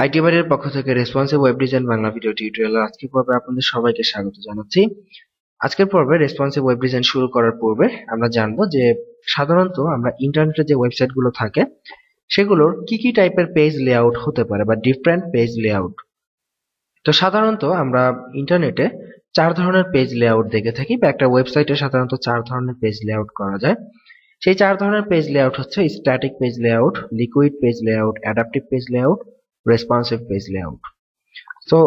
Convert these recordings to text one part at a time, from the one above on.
IT বাড়ির পক্ষ থেকে responsive web design Bangla video টিউটোরিয়ালের আজকের পর্বে আপনাদের সবাইকে স্বাগত জানাচ্ছি। আজকের পর্বে রেসপন্সিভ ওয়েব ডিজাইন শুরু করার পূর্বে আমরা জানবো যে সাধারণত আমরা ইন্টারনেটে যে ওয়েবসাইট গুলো থাকে সেগুলোর কি কি টাইপের পেজ লেআউট হতে পারে বা ডিফারেন্ট পেজ লেআউট। তো সাধারণত আমরা ইন্টারনেটে 4 ধরনের পেজ লেআউট দেখে থাকি বা একটা ওয়েবসাইটে সাধারণত 4 ধরনের পেজ লেআউট করা যায়। সেই 4 ধরনের পেজ লেআউট হচ্ছে static page layout, liquid page layout, adaptive page layout, responsive page layout. তো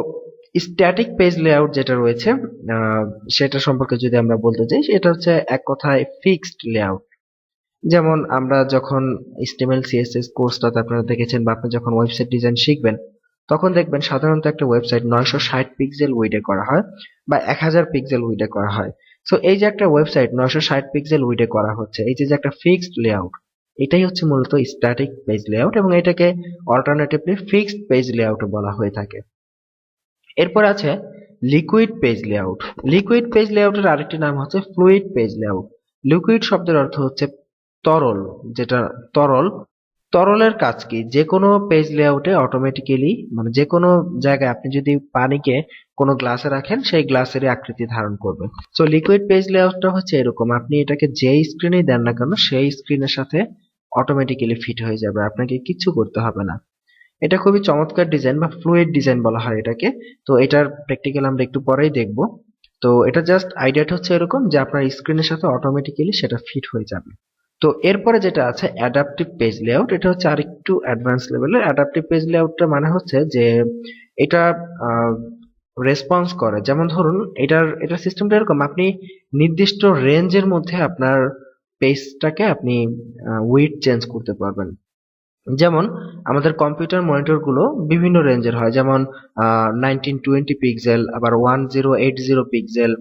স্ট্যাটিক পেজ লেআউট যেটা রয়েছে সেটা সম্পর্কে যদি আমরা বলতে চাই, সেটা হচ্ছে এক কথায় ফিক্সড লেআউট। যেমন আমরা যখন HTML CSS কোর্সটাতে আপনারা দেখেছেন বা আপনি যখন ওয়েবসাইট ডিজাইন শিখবেন তখন দেখবেন সাধারণত একটা ওয়েবসাইট 960 পিক্সেল উইডে করা হয় বা 1000 পিক্সেল উইডে করা হয়। সো এই যে একটা ওয়েবসাইট 960 পিক্সেল উইডে করা হচ্ছে, এই যে একটা ফিক্সড লেআউট, এটাই হচ্ছে মূলত স্ট্যাটিক পেজ লেআউট এবং এটাকে অল্টারনেটিভলি ফিক্সড পেজ লেআউট বলা হয়ে থাকে। এরপর আছে liquid page layout. Liquid page লেআউটের আরেকটি নাম হচ্ছে ফ্লুইড পেজ লেআউট। লিকুইড শব্দের অর্থ হচ্ছে তরল, যেটা তরল। তরলের কাজ কি? যে কোনো পেজ লেআউটে অটোমেটিক্যালি মানে যে কোনো জায়গায় আপনি যদি পানিকে কোনো গ্লাসে রাখেন সেই গ্লাসেরই আকৃতি ধারণ করবে। সো লিকুইড পেজ লেআউটটা হচ্ছে এরকম, আপনি এটাকে যেই স্ক্রিনেই দেন না কেন সেই স্ক্রিনের সাথে অটোমেটিক্যালি ফিট হয়ে যাবে, আপনাকে কিচ্ছু করতে হবে না। এটা খুবই চমৎকার ডিজাইন বা ফ্লুইড ডিজাইন বলা হয় এটাকে। তো এটার প্র্যাকটিক্যাল আমরা একটু পরেই দেখব। তো এটা জাস্ট আইডিয়াটা হচ্ছে এরকম যে আপনার স্ক্রিনের সাথে অটোমেটিক্যালি সেটা ফিট হয়ে যাবে। তো এরপরে যেটা আছে অ্যাডাপটিভ পেজ লেআউট, এটা হচ্ছে আরেকটু অ্যাডভান্স লেভেলের। অ্যাডাপটিভ পেজ লেআউটটা মানে হচ্ছে যে এটা রেসপন্স করে। যেমন ধরুন এটার সিস্টেমটা এরকম, আপনি নির্দিষ্ট রেঞ্জের মধ্যে আপনার পেজটাকে আপনি উইডথ চেঞ্জ করতে পারবেন। যেমন আমাদের কম্পিউটার মনিটর গুলো বিভিন্ন রেঞ্জের হয়, যেমন 1920 পিক্সেল, আবার 1080 পিক্সেল,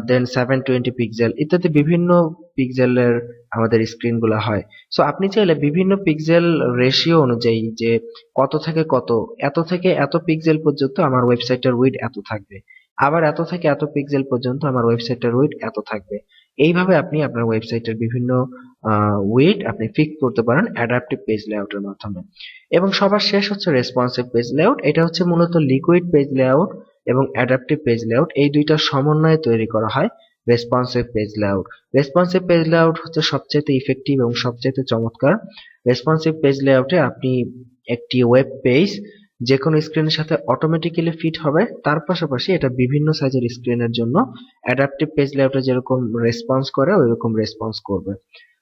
দেন 720 পিক্সেল ইত্যাদি বিভিন্ন পিক্সেলের আমাদের স্ক্রিন গুলো হয়। সো আপনি চাইলে বিভিন্ন পিক্সেল রেশিও অনুযায়ী যে কত থেকে কত, এত থেকে এত পিক্সেল পর্যন্ত আমার ওয়েবসাইটের উইডথ এত থাকবে, আবার এত থেকে এত পিক্সেল পর্যন্ত আমার ওয়েবসাইটের উইডথ এত থাকবে। এইভাবে আপনি আপনার ওয়েবসাইটের বিভিন্ন উইডথ আপনি ফিক্স করতে পারেন অ্যাডাপটিভ পেজ লেআউটের মাধ্যমে। এবং সবার শেষ হচ্ছে রেসপন্সিভ পেজ লেআউট। এটা হচ্ছে মূলত লিকুইড পেজ লেআউট এবং অ্যাডাপটিভ পেজ লেআউট এই দুইটার সমন্বয়ে তৈরি করা হয় responsive page layout. Responsive page layout হচ্ছে সবচেয়ে ইফেক্টিভ এবং সবচেয়ে চমৎকার। রেসপন্সিভ পেজ লেআউটে আপনি একটি ওয়েব পেজ যে কোনো স্ক্রিনের সাথে অটোমেটিক্যালি ফিট হবে, তার পাশাপাশি এটা বিভিন্ন সাইজের স্ক্রিনের জন্য অ্যাডাপটিভ পেজ লেআউটে যেরকম রেসপন্স করে ওইরকম রেসপন্স করবে।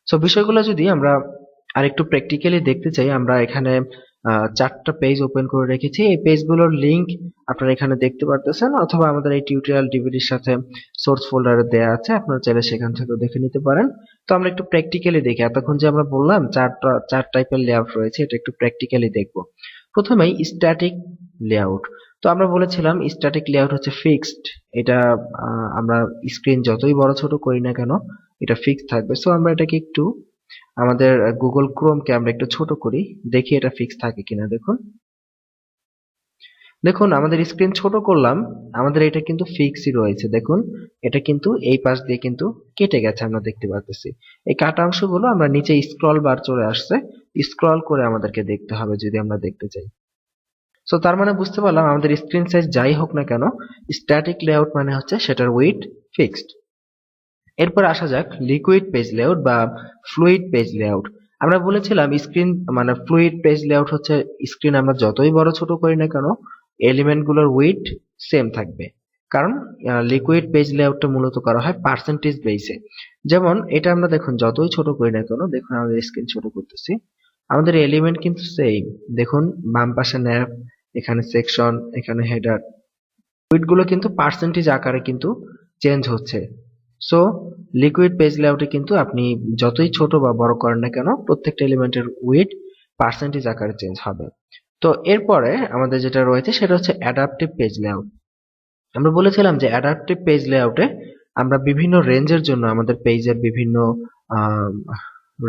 সো বিষয়গুলো যদি আমরা আরেকটু প্র্যাকটিক্যালি দেখতে চাই, আমরা এখানে 4টা পেজ ওপেন করে রেখেছি। এই পেজগুলোর লিংক আপনারা এখানে দেখতে পারতেছেন, অথবা আমাদের এই টিউটোরিয়াল ডিভিডির সাথে সোর্স ফোল্ডারে দেয়া আছে, আপনারা চাইলে সেখান থেকেও দেখে নিতে পারেন। তো আমরা একটু প্র্যাকটিক্যালি দেখি। এতক্ষণ যে আমরা বললাম 4 টাইপের লেআউট রয়েছে, এটা একটু প্র্যাকটিক্যালি দেখব। প্রথমেই স্ট্যাটিক লেআউট। তো আমরা বলেছিলাম স্ট্যাটিক লেআউট হচ্ছে ফিক্সড। এটা আমরা স্ক্রিন যতই বড় ছোট করি না কেন এটা ফিক্সড থাকবে। সো আমরা এটাকে একটু আমাদের গুগল ক্রোমকে আমরা একটু ছোট করি, দেখি এটা ফিক্স থাকে কিনা। দেখুন আমাদের স্ক্রিন ছোট করলাম, আমাদের এটা কিন্তু ফিক্সই রয়েছে। দেখুন এটা কিন্তু এই পাশ দিয়ে কিন্তু কেটে গেছে, আমরা দেখতে পাচ্ছি। এই কাটা অংশগুলো আমরা নিচে স্ক্রল বার চলে আসছে, স্ক্রল করে আমাদেরকে দেখতে হবে যদি আমরা দেখতে চাই। সো তার মানে বুঝতে পারলাম আমাদের স্ক্রিন সাইজ যাই হোক না কেন, স্ট্যাটিক লেআউট মানে হচ্ছে সেটার উইডথ ফিক্সড। এরপর আসা যাক লিকুইড পেজ লেআউট বা ফ্লুইড পেজ লেআউট। আমরা বলেছিলাম স্ক্রিন মানে ফ্লুইড পেজ লেআউট হচ্ছে স্ক্রিন আমরা যতই বড় ছোট করি না কেন এলিমেন্ট গুলোর উইডথ সেম থাকবে, কারণ লিকুইড পেজ লেআউটটা মূলত করা হয় পার্সেন্টেজ বেসে। যেমন এটা আমরা দেখুন যতই ছোট করি না কেন, দেখুন আমাদের স্ক্রিন ছোট করতেছি, আমাদের এলিমেন্ট কিন্তু সেম। দেখুন বাম পাশে ন্যাভ, এখানে সেকশন, এখানে হেডার, উইডথ গুলো কিন্তু পার্সেন্টেজ আকারে কিন্তু চেঞ্জ হচ্ছে। সো লিকুইড পেজ লেআউটে কিন্তু আপনি যতই ছোট বা বড় করেন না কেন প্রত্যেকটা এলিমেন্টের উইডথ পার্সেন্টেজ আকারে চেঞ্জ হবে। তো এরপরে আমাদের যেটা রয়েছে সেটা হচ্ছে অ্যাডাপটিভ পেজ লেআউট। আমরা বলেছিলাম যে অ্যাডাপটিভ পেজ লেআউটে আমরা বিভিন্ন রেঞ্জের জন্য আমাদের পেজের বিভিন্ন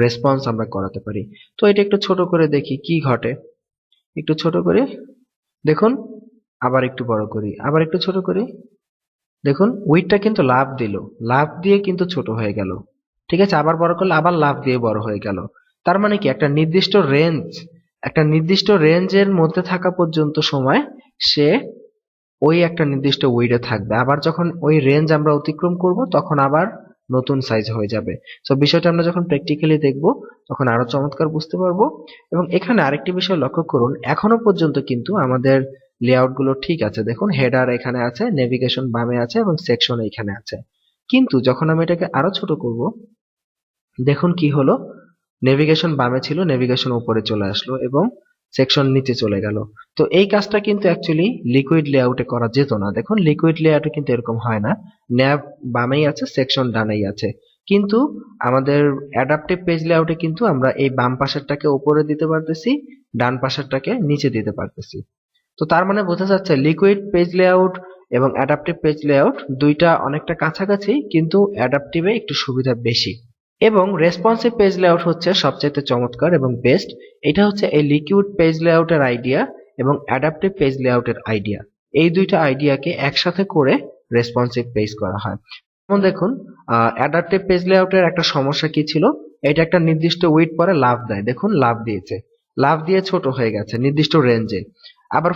রেসপন্স আমরা করাতে পারি। তো এটা একটু ছোট করে দেখি কি ঘটে। একটু ছোট করে দেখুন, আবার একটু বড় করি, আবার একটু ছোট করি, দেখুন উইডথটা কিন্তু লাফ দিল, লাফ দিয়ে কিন্তু ছোট হয়ে গেল। ঠিক আছে, আবার বড় করলে আবার লাফ দিয়ে বড় হয়ে গেল। তার মানে কি একটা নির্দিষ্ট রেঞ্জ একটা নির্দিষ্ট রেঞ্জের মধ্যে থাকা পর্যন্ত সময় সে ওই একটা নির্দিষ্ট উইডে থাকবে, আবার যখন ওই রেঞ্জ আমরা অতিক্রম করব তখন আবার নতুন সাইজ হয়ে যাবে। সো বিষয়টা আমরা যখন প্র্যাকটিক্যালি দেখব তখন আরো চমৎকার বুঝতে পারবো। এবং এখানে আরেকটি বিষয় লক্ষ্য করুন, এখনো পর্যন্ত কিন্তু আমাদের লেআউট গুলো ঠিক আছে। দেখুন হেডার এখানে আছে, নেভিগেশন বামে আছে এবং সেকশন এখানে আছে। কিন্তু যখন আমি এটাকে আরো ছোট করব, দেখুন কি হলো, নেভিগেশন বামে ছিল, নেভিগেশন উপরে চলে আসলো এবং সেকশন নিচে চলে গেল। তো এই কাজটা কিন্তু অ্যাকচুয়ালি লিকুইড লেআউটে করা যেত না। দেখুন লিকুইড লেআউটে কিন্তু এরকম হয় না, ন্যাভ বামেই আছে, সেকশন ডানেই আছে। কিন্তু আমাদের অ্যাডাপটিভ পেজ লেআউটে কিন্তু আমরা এই বাম পাশেরটাকে উপরে দিতে পারতেছি, ডান পাশেরটাকে নিচে দিতে পারতেছি। তো তার মানে বোঝা যাচ্ছে লিকুইড পেজ লেআউট এবং অ্যাডাপটিভ পেজ লেআউট দুইটা অনেকটা কাছাকাছি, কিন্তু অ্যাডাপটিভে একটু সুবিধা বেশি। এবং রেসপন্সিভ পেজ লেআউট হচ্ছে সবচাইতে চমৎকার এবং বেস্ট। এটা হচ্ছে এই লিকুইড পেজ লেআউটের আইডিয়া এবং অ্যাডাপটিভ পেজ লেআউটের আইডিয়া, এই দুইটা আইডিয়াকে একসাথে করে রেসপন্সিভ পেজ করা হয়। যেমন দেখুন, অ্যাডাপটিভ পেজ লেআউটের একটা সমস্যা কি ছিল, এটা একটা নির্দিষ্ট উইডথ পরে লাফ দেয়। দেখুন লাফ দিয়েছে, লাফ দিয়ে ছোট হয়ে গেছে নির্দিষ্ট রেঞ্জে। আবার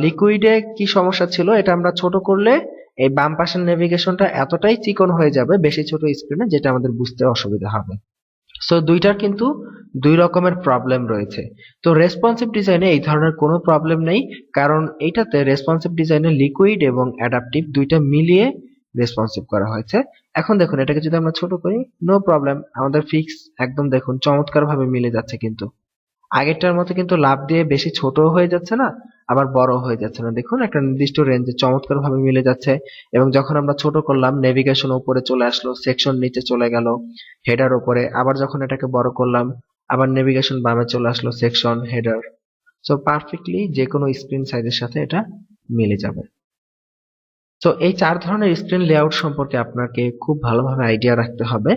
লিকুইডে কি সমস্যা ছিল, এটা আমরা ছোট করলে এই বাম পাশের নেভিগেশনটা এতটাই চিকন হয়ে যাবে বেশি ছোট স্ক্রিনে, যেটা আমাদের বুঝতে অসুবিধা হবে। সো দুইটার কিন্তু দুই রকমের প্রবলেম রয়েছে। তো রেসপন্সিভ ডিজাইনে এই ধরনের কোনো প্রবলেম নেই, কারণ এইটাতে রেসপন্সিভ ডিজাইনে লিকুইড এবং অ্যাডাপটিভ দুইটা মিলিয়ে রেসপন্সিভ করা হয়েছে। এখন দেখুন এটাকে যদি আমরা ছোট করি, নো প্রবলেম, আমাদের ফিক্স একদম দেখুন চমৎকার ভাবে মিলে যাচ্ছে। কিন্তু আগেরটার মতো কিন্তু লাফ দিয়ে বেশি ছোট হয়ে যাচ্ছে না, আবার বড় হয়ে যাচ্ছে না। দেখুন একটা নির্দিষ্ট রেঞ্জে চমৎকার ভাবে মিলে যাচ্ছে। এবং যখন আমরা ছোট করলাম, নেভিগেশন উপরে চলে আসলো, সেকশন নিচে চলে গেল, হেডার উপরে। আবার যখন এটাকে বড় করলাম, আবার নেভিগেশন বামে চলে আসলো, সেকশন, হেডার। সো পারফেক্টলি যে কোনো স্ক্রিন সাইজের সাথে এটা মিলে যাবে। তো এই চার ধরনের স্ক্রিন লেআউট সম্পর্কে আপনাকে খুব ভালোভাবে আইডিয়া রাখতে হবে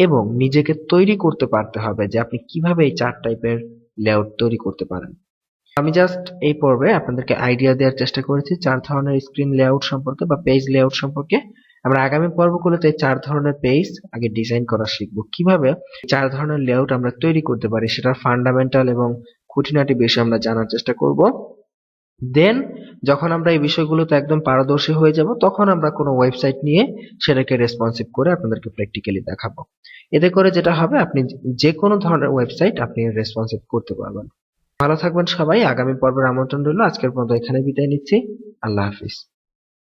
এবং নিজেকে তৈরি করতে পারতে হবে যে আপনি কিভাবে এই চার টাইপের লেআউট তৈরি করতে পারেন। আমি জাস্ট এই পর্বে আপনাদেরকে আইডিয়া দেওয়ার চেষ্টা করেছি চার ধরনের স্ক্রিন লেআউট সম্পর্কে বা পেজ লেআউট সম্পর্কে। আমরা আগামী পর্বগুলোতে চার ধরনের পেজ আগে ডিজাইন করা শিখবো, কিভাবে চার ধরনের লেআউট আমরা তৈরি করতে পারি সেটার ফান্ডামেন্টাল এবং খুঁটিনাটি বিষয় আমরা জানার চেষ্টা করব। দেন যখন আমরা এই বিষয়গুলোতে একদম পারদর্শী হয়ে যাব, তখন আমরা কোনো ওয়েবসাইট নিয়ে সেটাকে রেসপন্সিভ করে আপনাদেরকে প্র্যাকটিক্যালি দেখাবো। এতে করে যেটা হবে, আপনি যে কোনো ধরনের ওয়েবসাইট আপনি রেসপন্সিভ করতে পারবেন। ভালো থাকবেন সবাই, আগামী পর্বের আমন্ত্রণ রইল। আজকের মতো এখানে বিদায় নিচ্ছি। আল্লাহ হাফিজ।